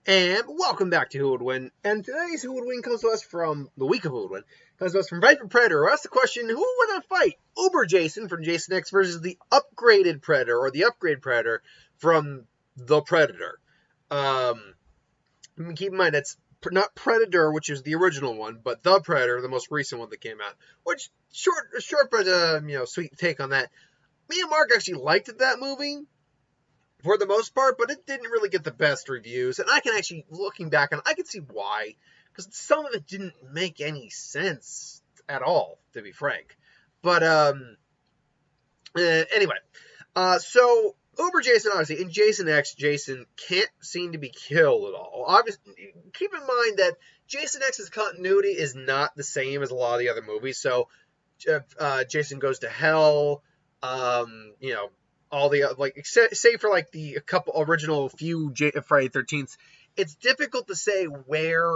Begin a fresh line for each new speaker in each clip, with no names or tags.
And welcome back to Who Would Win. And today's Who Would Win comes to us from the week of Who Would Win. Comes to us from Viper Predator. Who asked the question, who would win a fight? Uber Jason from Jason X versus the upgraded Predator, or the upgrade Predator from the Predator. Keep in mind, that's not Predator, which is the original one, but the Predator, the most recent one that came out. Which, short but, sweet take on that. Me and Mark actually liked that movie for the most part, but it didn't really get the best reviews. And I can actually, looking back on it, I can see why. Because some of it didn't make any sense at all, to be frank. But, anyway. So, Uber Jason, obviously, in Jason X, Jason can't seem to be killed at all. Obviously, keep in mind that Jason X's continuity is not the same as a lot of the other movies. So, Jason Goes to Hell, all the, save for, the couple original few Friday 13th, it's difficult to say where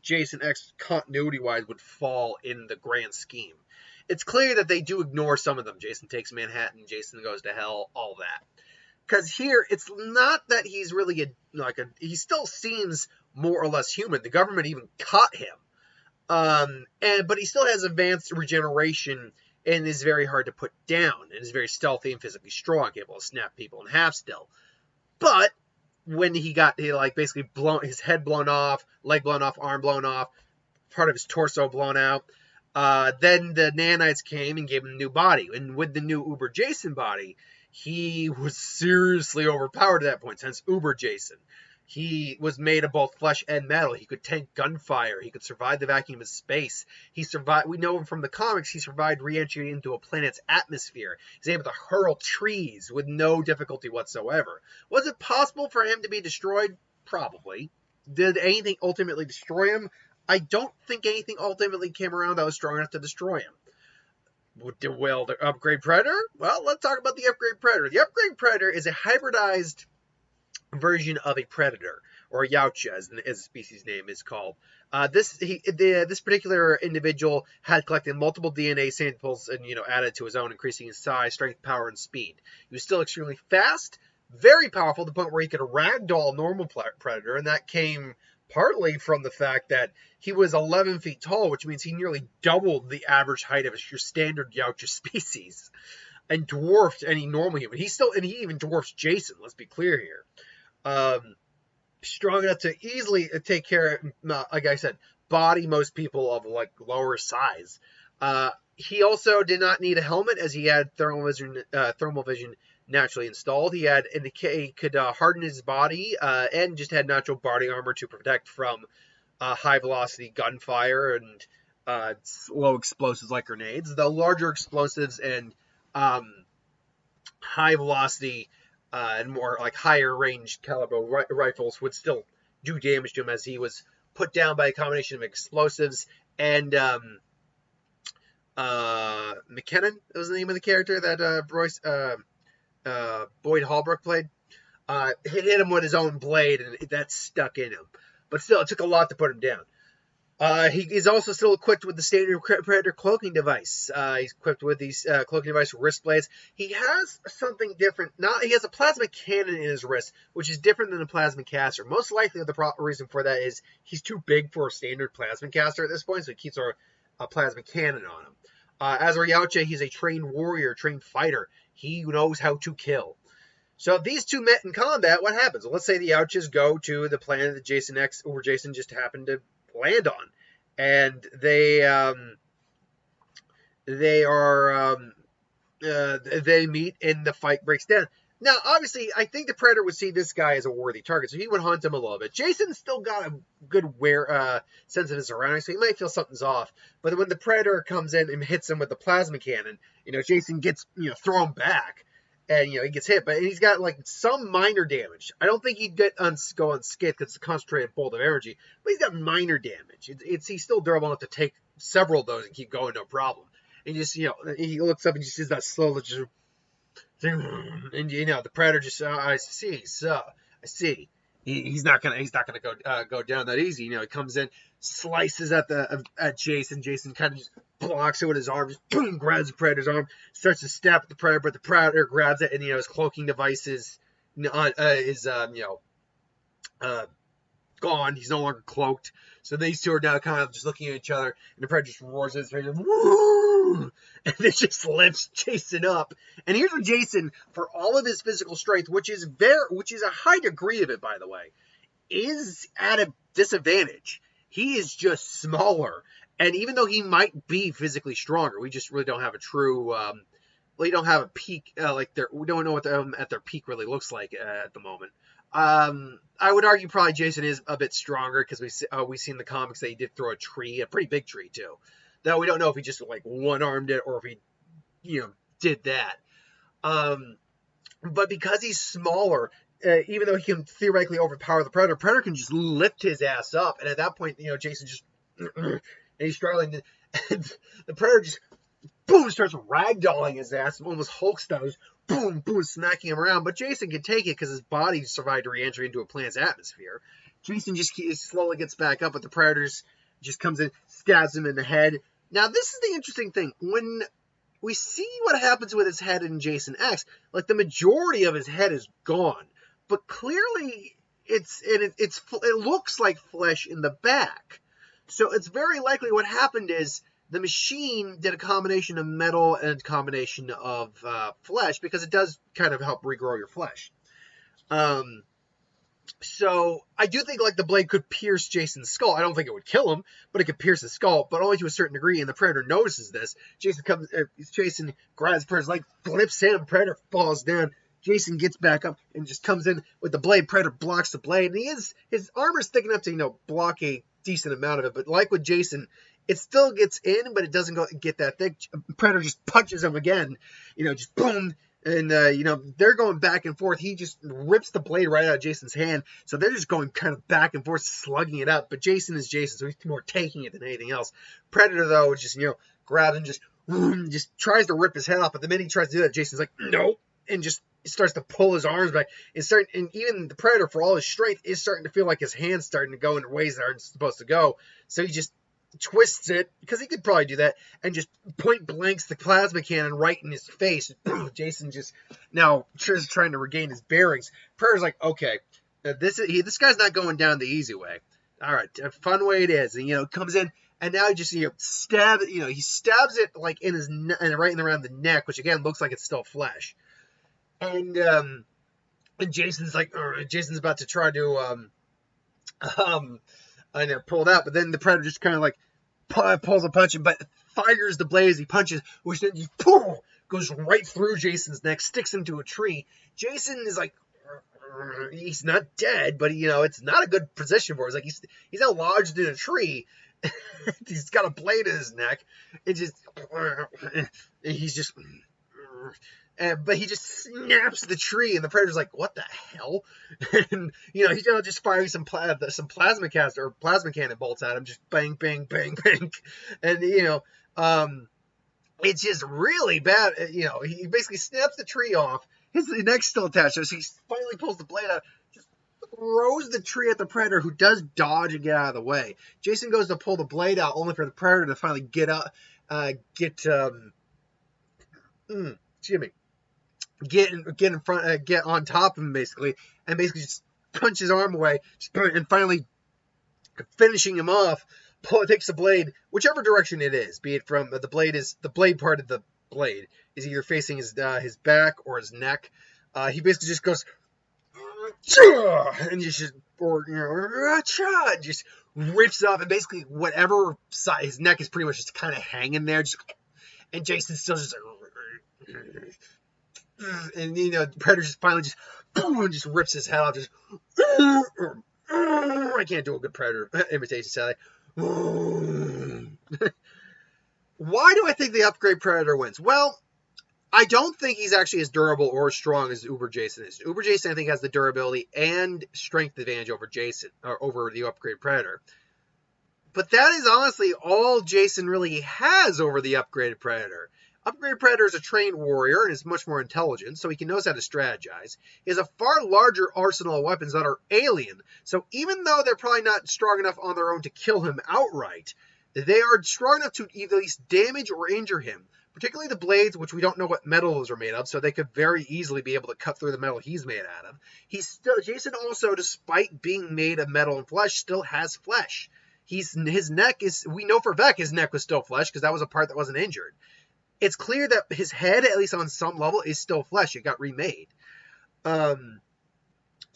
Jason X continuity-wise would fall in the grand scheme. It's clear that they do ignore some of them. Jason Takes Manhattan, Jason Goes to Hell, all that. Because here, it's not that he's really he still seems more or less human. The government even caught him. But he still has advanced regeneration and is very hard to put down, and is very stealthy and physically strong, able to snap people in half still. But when he basically his head blown off, leg blown off, arm blown off, part of his torso blown out, then the nanites came and gave him a new body. And with the new Uber Jason body, he was seriously overpowered at that point, hence Uber Jason. He was made of both flesh and metal. He could tank gunfire. He could survive the vacuum of space. He survived. We know him from the comics. He survived re-entry into a planet's atmosphere. He's able to hurl trees with no difficulty whatsoever. Was it possible for him to be destroyed? Probably. Did anything ultimately destroy him? I don't think anything ultimately came around that was strong enough to destroy him. Well, the upgrade Predator? Well, let's talk about the upgrade Predator. The upgrade Predator is a hybridized version of a predator, or Yautja, as the species name is called. This particular individual had collected multiple DNA samples and added to his own, increasing his size, strength, power, and speed. He was still extremely fast, very powerful to the point where he could ragdoll a normal predator, and that came partly from the fact that he was 11 feet tall, which means he nearly doubled the average height of your standard Yautja species, and dwarfed any normal human. He even dwarfs Jason. Let's be clear here. Strong enough to easily take care of, like I said, body most people of lower size. He also did not need a helmet, as he had thermal vision naturally installed. He could harden his body, and just had natural body armor to protect from high velocity gunfire and low explosives like grenades. The larger explosives and high velocity and more higher range caliber rifles would still do damage to him, as he was put down by a combination of explosives and McKinnon. That was the name of the character that Boyd Holbrook played. Hit him with his own blade, and that stuck in him. But still, it took a lot to put him down. He is also still equipped with the standard Predator cloaking device. He's equipped with these cloaking device wrist blades. He has something different. He has a plasma cannon in his wrist, which is different than a plasma caster. Most likely, the reason for that is he's too big for a standard plasma caster at this point, so he keeps a plasma cannon on him. As our Yautja, he's a trained warrior, trained fighter. He knows how to kill. So if these two met in combat, what happens? Well, let's say the Yautjas go to the planet that Jason X or Jason just happened to land on, and they meet and the fight breaks down. Now, obviously, I think the Predator would see this guy as a worthy target, so he would hunt him a little bit. Jason's still got a good sense of his surroundings, so he might feel something's off. But when the Predator comes in and hits him with the plasma cannon, Jason gets thrown back, and he gets hit, but he's got some minor damage. I don't think he'd go unscathed because it's a concentrated bolt of energy, but he's got minor damage. He's still durable enough to take several of those and keep going, no problem. And just he looks up and just sees that slow, just, and the Predator just I see. He's not gonna go down that easy. He comes in, slices at Jason. Jason kind of just blocks it with his arm, just boom, grabs the Predator's arm, starts to stab at the Predator, but the Predator grabs it, and his cloaking devices, gone. He's no longer cloaked. So these two are now kind of just looking at each other, and the Predator just roars at his face, woo! And it just lifts Jason up. And here's where Jason, for all of his physical strength, which is a high degree of it, by the way, is at a disadvantage. He is just smaller. And even though he might be physically stronger, we just really don't have a true, we don't have a peak, we don't know what at their peak really looks like at the moment. I would argue probably Jason is a bit stronger because we see in the comics that he did throw a tree, a pretty big tree too. Though we don't know if he just like one-armed it or if he, did that. But because he's smaller, even though he can theoretically overpower the Predator, Predator can just lift his ass up, and at that point, Jason just and he's struggling, and the Predator just boom starts ragdolling his ass, almost Hulk style, boom, boom, smacking him around. But Jason can take it because his body survived a re-entry into a planet's atmosphere. Jason just slowly gets back up, but the Predator just comes in, stabs him in the head. Now, this is the interesting thing. When we see what happens with his head in Jason X, like the majority of his head is gone, but clearly it looks like flesh in the back. So it's very likely what happened is the machine did a combination of metal and a combination of flesh, because it does kind of help regrow your flesh. So I do think like the blade could pierce Jason's skull. I don't think it would kill him, but it could pierce his skull, but only to a certain degree. And the Predator notices this. Jason grabs the Predator's leg, flips him. Predator falls down. Jason gets back up and just comes in with the blade. Predator blocks the blade, and his armor's thick enough to block a decent amount of it. But like with Jason, it still gets in, but it doesn't get that thick. Predator just punches him again, just boom. And, they're going back and forth. He just rips the blade right out of Jason's hand. So they're just going kind of back and forth, slugging it up. But Jason is Jason, so he's more taking it than anything else. Predator, though, just, grabs and just tries to rip his head off. But the minute he tries to do that, Jason's like, no. And just starts to pull his arms back. And even the Predator, for all his strength, is starting to feel like his hand's starting to go in ways that aren't supposed to go. So he just twists it, because he could probably do that, and just point blanks the plasma cannon right in his face. Jason just now trying to regain his bearings. Predator's like, okay, this guy's not going down the easy way. All right, a fun way it is. And comes in, and now he just he stabs it like in his right in around the neck, which again looks like it's still flesh. And Jason's like, Jason's about to try to and they're pulled out, but then the Predator just kind of like pulls a punch, but fires the blade as he punches, which then just goes right through Jason's neck, sticks him to a tree. Jason is like, he's not dead, but it's not a good position for him. It's like he's now lodged in a tree. He's got a blade in his neck. But he just snaps the tree, and the Predator's like, what the hell? And, he's just firing some plasma cannon bolts at him, just bang, bang, bang, bang. And, it's just really bad. He basically snaps the tree off. His neck's still attached, so he finally pulls the blade out, just throws the tree at the Predator, who does dodge and get out of the way. Jason goes to pull the blade out, only for the Predator to finally get on top of him, basically, and basically just punch his arm away, and finally finishing him off, takes the blade, whichever direction it is, be it from the blade part of the blade is either facing his back or his neck. He basically just goes, and just rips off, and basically whatever side, his neck is pretty much just kind of hanging there, and Jason's still just and the Predator just finally just rips his head off. I can't do a good Predator imitation, Sally. Why do I think the upgrade Predator wins? Well, I don't think he's actually as durable or as strong as Uber Jason is. Uber Jason, I think, has the durability and strength advantage over Jason, or over the upgrade Predator. But that is honestly all Jason really has over the upgraded Predator. Upgraded Predator is a trained warrior and is much more intelligent, so he knows how to strategize. He has a far larger arsenal of weapons that are alien, so even though they're probably not strong enough on their own to kill him outright, they are strong enough to at least damage or injure him. particularly the blades, which we don't know what metal those are made of, so they could very easily be able to cut through the metal he's made out of. Jason also, despite being made of metal and flesh, still has flesh. His neck is, we know for a fact his neck was still flesh because that was a part that wasn't injured. It's clear that his head, at least on some level, is still flesh. It got remade.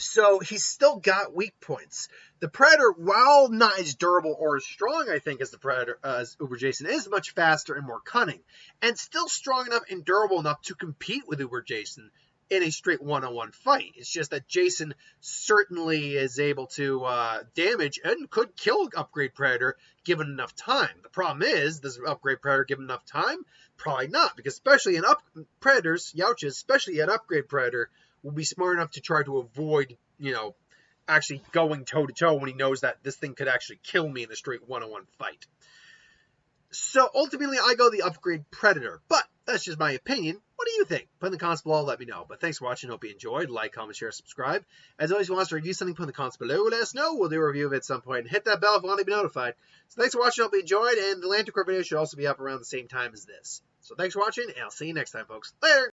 So he's still got weak points. The Predator, while not as durable or as strong, I think, as the Predator, as Uber Jason, is much faster and more cunning, and still strong enough and durable enough to compete with Uber Jason in a straight one-on-one fight. It's just that Jason certainly is able to damage and could kill Upgrade Predator given enough time. The problem is, does Upgrade Predator give enough time? Probably not, because especially in Predators, Youches, especially an Upgrade Predator, will be smart enough to try to avoid, actually going toe-to-toe when he knows that this thing could actually kill me in a straight one-on-one fight. So ultimately, I go the Upgrade Predator, but that's just my opinion. What do you think? Put in the comments below, let me know. But thanks for watching, hope you enjoyed. Like, comment, share, subscribe. As always, if you want us to review something, put in the comments below, let us know. We'll do a review of it at some point. And hit that bell if you want to be notified. So thanks for watching, hope you enjoyed, and the Lantern Corps video should also be up around the same time as this. So thanks for watching, and I'll see you next time, folks. Later!